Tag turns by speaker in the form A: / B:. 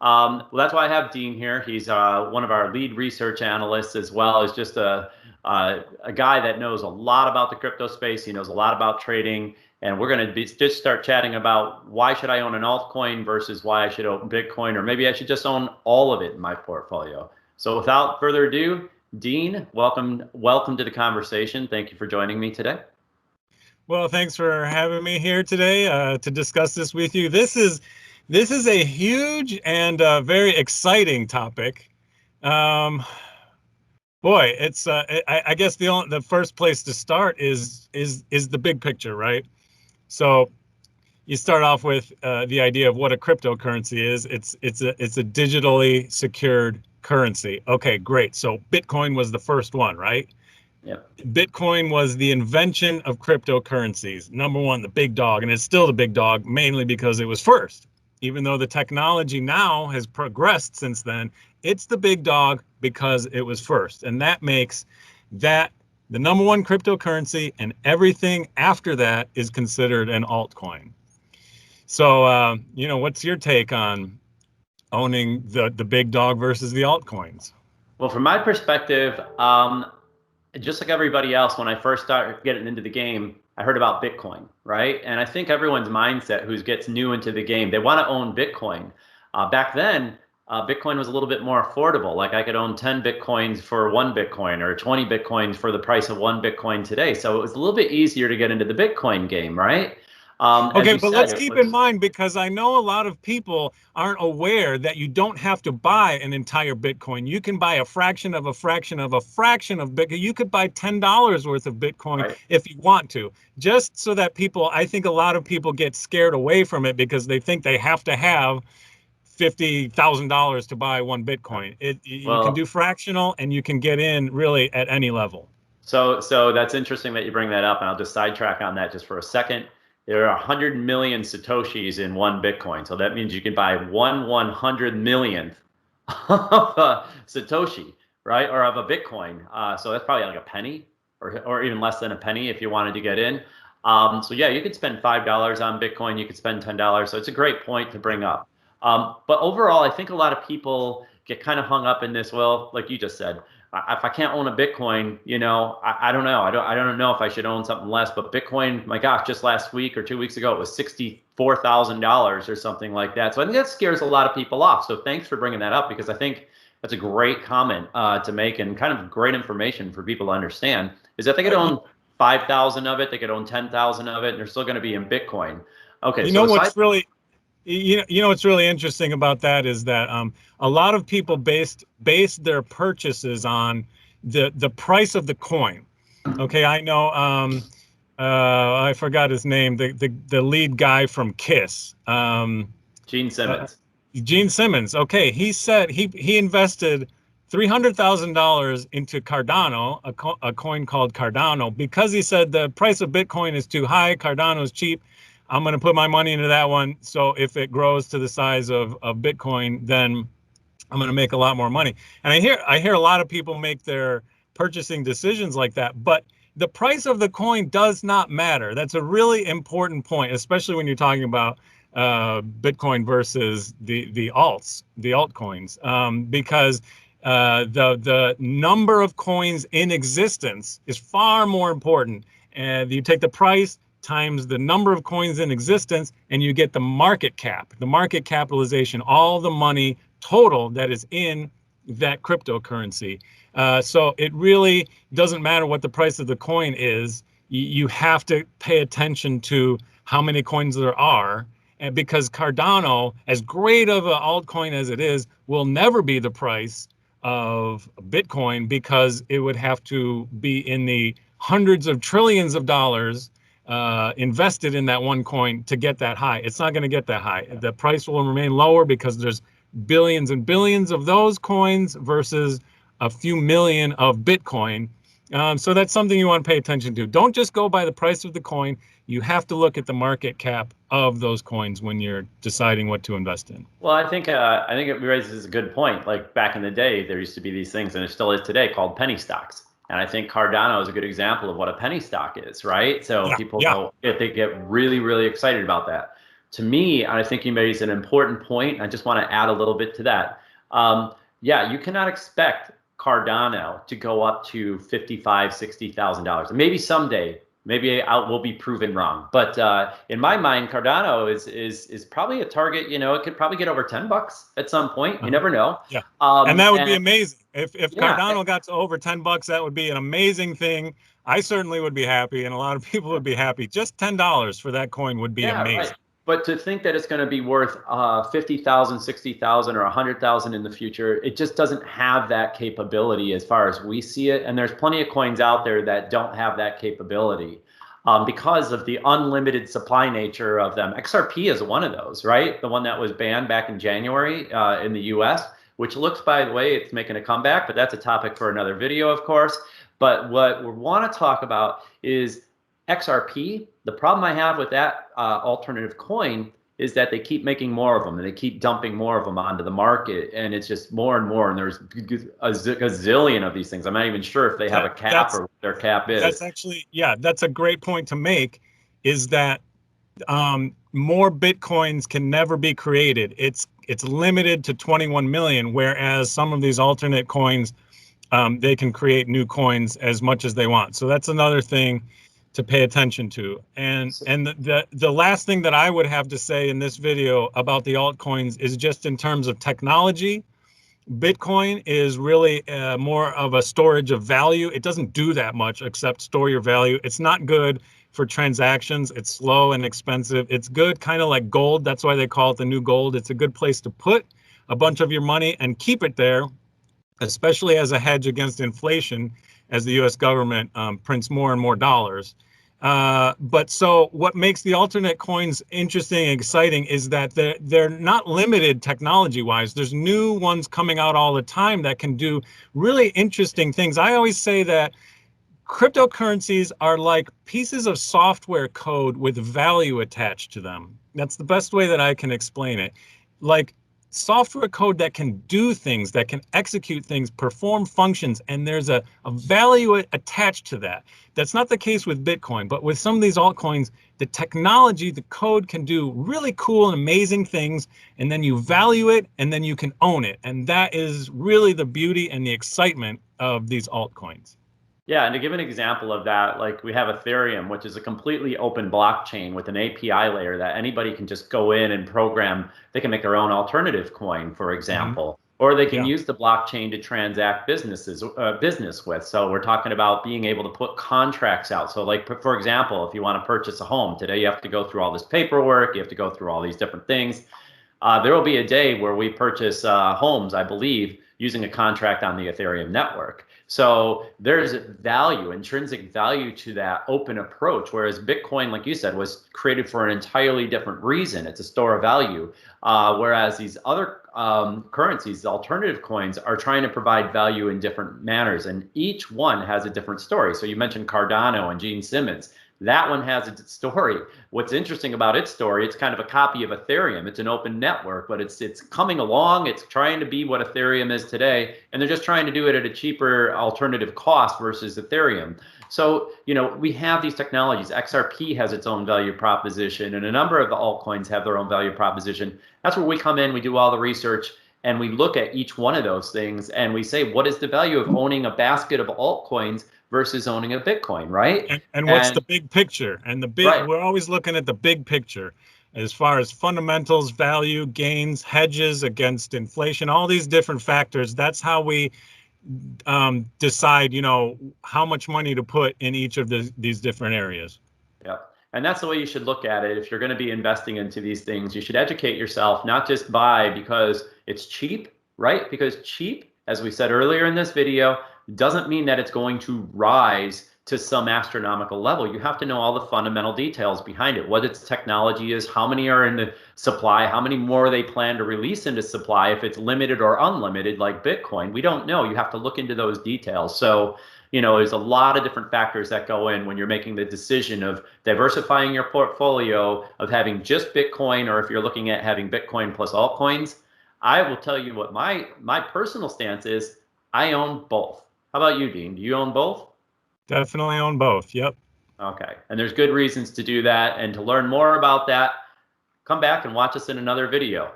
A: Well, that's why I have Dean here. He's one of our lead research analysts, as well as just a guy that knows a lot about the crypto space. He knows a lot about trading, and we're going to just start chatting about why should I own an altcoin versus why I should own Bitcoin, or maybe I should just own all of it in my portfolio. So without further ado, Dean, welcome to the conversation. Thank you for joining me today.
B: Well, thanks for having me here today to discuss this with you. This is a huge and very exciting topic. Boy, it's I guess the first place to start is the big picture, right? So you start off with the idea of what a cryptocurrency is. It's a digitally secured currency. Okay, great. So Bitcoin was the first one, right?
A: Yep.
B: Bitcoin was the invention of cryptocurrencies. Number one, the big dog, and it's still the big dog, mainly because it was first. Even though the technology now has progressed since then, it's the big dog because it was first. And that makes that the number one cryptocurrency, and everything after that is considered an altcoin. So, what's your take on owning the big dog versus the altcoins?
A: Well, from my perspective, just like everybody else, when I first started getting into the game, I heard about Bitcoin, right? And I think everyone's mindset who gets new into the game, they want to own Bitcoin. Back then, Bitcoin was a little bit more affordable. Like I could own 10 Bitcoins for one Bitcoin, or 20 Bitcoins for the price of one Bitcoin today. So it was a little bit easier to get into the Bitcoin game, right? As
B: Okay,
A: you
B: but
A: said,
B: let's
A: it
B: keep in
A: was
B: mind, because I know a lot of people aren't aware that you don't have to buy an entire Bitcoin. You can buy a fraction of a fraction of a fraction of Bitcoin. You could buy $10 worth of Bitcoin
A: right.
B: if you want to, just so that people, I think a lot of people get scared away from it because they think they have to have $50,000 to buy one Bitcoin. You can do
A: Well,
B: fractional, and you can get in really at any level.
A: so that's interesting that you bring that up, and I'll just sidetrack on that just for a second. There are 100 million Satoshis in one Bitcoin. So that means you can buy 1/100 millionth of a Satoshi, right? Or of a Bitcoin. So that's probably like a penny, or even less than a penny if you wanted to get in. So yeah, you could spend $5 on Bitcoin. You could spend $10. So it's a great point to bring up. But overall, I think a lot of people get kind of hung up in this. Well, like you just said, if I can't own a Bitcoin, I don't know. I don't know if I should own something less. But Bitcoin, my gosh, just last week or 2 weeks ago, it was $64,000 or something like that. So I think that scares a lot of people off. So thanks for bringing that up, because I think that's a great comment to make, and kind of great information for people to understand. Is that they could own 5,000 of it, they could own 10,000 of it, and they're still going to be in Bitcoin. Okay,
B: You
A: so
B: know
A: aside.
B: what's really what's really interesting about that is that a lot of people base their purchases on the price of the coin. Okay, I know. I forgot his name. The lead guy from Kiss.
A: Gene
B: Uh,
A: Simmons.
B: Gene Simmons. Okay, he said he invested $300,000 into Cardano, a coin called Cardano, because he said the price of Bitcoin is too high. Cardano is cheap. I'm going to put my money into that one. So if it grows to the size of Bitcoin, then I'm going to make a lot more money. And I hear a lot of people make their purchasing decisions like that, but the price of the coin does not matter. That's a really important point, especially when you're talking about Bitcoin versus the altcoins, because the number of coins in existence is far more important. And you take the price times the number of coins in existence, and you get the market cap, the market capitalization, all the money total that is in that cryptocurrency. So it really doesn't matter what the price of the coin is. You have to pay attention to how many coins there are, and because Cardano, as great of an altcoin as it is, will never be the price of Bitcoin, because it would have to be in the hundreds of trillions of dollars invested in that one coin to get that high. It's not going to get that high. The price will remain lower because there's billions and billions of those coins versus a few million of Bitcoin. So that's something you want to pay attention to. Don't just go by the price of the coin. You have to look at the market cap of those coins when you're deciding what to invest in.
A: Well, I think it raises a good point. Like back in the day, there used to be these things, and it still is today, called penny stocks. And I think Cardano is a good example of what a penny stock is, right? So
B: Yeah,
A: people
B: yeah.
A: know if they get really, really excited about that. to me, I think you made an important point. I just want to add a little bit to that. Yeah, you cannot expect Cardano to go up to $55,000, $60,000. Maybe someday, maybe I will be proven wrong. But in my mind, Cardano is probably a target. You know, it could probably get over $10 at some point. You never know.
B: Yeah, and that would be
A: And
B: amazing. If
A: yeah,
B: Cardano got to over $10, that would be an amazing thing. I certainly would be happy, and a lot of people would be happy. Just $10 for that coin would be
A: yeah,
B: amazing.
A: right. But to think that it's going to be worth 50,000, 60,000, or 100,000 in the future, it just doesn't have that capability as far as we see it. And there's plenty of coins out there that don't have that capability because of the unlimited supply nature of them. XRP is one of those, right? The one that was banned back in January in the US, which looks, by the way, it's making a comeback, but that's a topic for another video, of course. But what we want to talk about is XRP. The problem I have with that alternative coin is that they keep making more of them and they keep dumping more of them onto the market, and it's just more and more. And there's a zillion of these things. I'm not even sure if they have a cap or what their cap is.
B: That's actually, yeah, that's a great point to make, is that more Bitcoins can never be created. It's limited to 21 million, whereas some of these alternate coins, they can create new coins as much as they want. So that's another thing to pay attention to. And the last thing that I would have to say in this video about the altcoins is just in terms of technology. Bitcoin is really more of a storage of value. It doesn't do that much except store your value. It's not good for transactions. It's slow and expensive. It's good kind of like gold. That's why they call it the new gold. It's a good place to put a bunch of your money and keep it there, especially as a hedge against inflation, as the US government prints more and more dollars. But so what makes the alternate coins interesting and exciting is that they're not limited technology-wise. There's new ones coming out all the time that can do really interesting things. I always say that cryptocurrencies are like pieces of software code with value attached to them. That's the best way that I can explain it. Like software code that can do things, that can execute things, perform functions, and there's a value attached to that. That's not the case with Bitcoin, but with some of these altcoins, the technology, the code can do really cool and amazing things, and then you value it, and then you can own it. And that is really the beauty and the excitement of these altcoins.
A: Yeah, and to give an example of that, like we have Ethereum, which is a completely open blockchain with an API layer that anybody can just go in and program. They can make their own alternative coin, for example, or they can use the blockchain to transact business with. So we're talking about being able to put contracts out. So like, for example, if you want to purchase a home today, you have to go through all this paperwork. You have to go through all these different things. There will be a day where we purchase homes, I believe, using a contract on the Ethereum network. So there's value, intrinsic value to that open approach, whereas Bitcoin, like you said, was created for an entirely different reason. It's a store of value, whereas these other currencies, alternative coins, are trying to provide value in different manners, and each one has a different story. So you mentioned Cardano and Gene Simmons. That one has its story. What's interesting about its story, it's kind of a copy of Ethereum. It's an open network, but it's coming along. It's trying to be what Ethereum is today, and they're just trying to do it at a cheaper alternative cost versus Ethereum. So, you know, we have these technologies. XRP has its own value proposition, and a number of the altcoins have their own value proposition. That's where we come in, we do all the research, and we look at each one of those things, and we say, what is the value of owning a basket of altcoins versus owning a Bitcoin, right?
B: And what's the big picture? And the big, right. We're always looking at the big picture as far as fundamentals, value, gains, hedges against inflation, all these different factors. That's how we decide, you know, how much money to put in each of these different areas.
A: Yeah. And that's the way you should look at it. If you're going to be investing into these things, you should educate yourself, not just buy because it's cheap, right? Because cheap, as we said earlier in this video, doesn't mean that it's going to rise to some astronomical level. You have to know all the fundamental details behind it, what its technology is, how many are in the supply, how many more they plan to release into supply, if it's limited or unlimited like Bitcoin. We don't know. You have to look into those details. So, you know, there's a lot of different factors that go in when you're making the decision of diversifying your portfolio, of having just Bitcoin, or if you're looking at having Bitcoin plus altcoins. I will tell you what my personal stance is. I own both. How about you, Dean? Do you own both?
B: Definitely own both. Yep.
A: Okay. And there's good reasons to do that. And to learn more about that, come back and watch us in another video.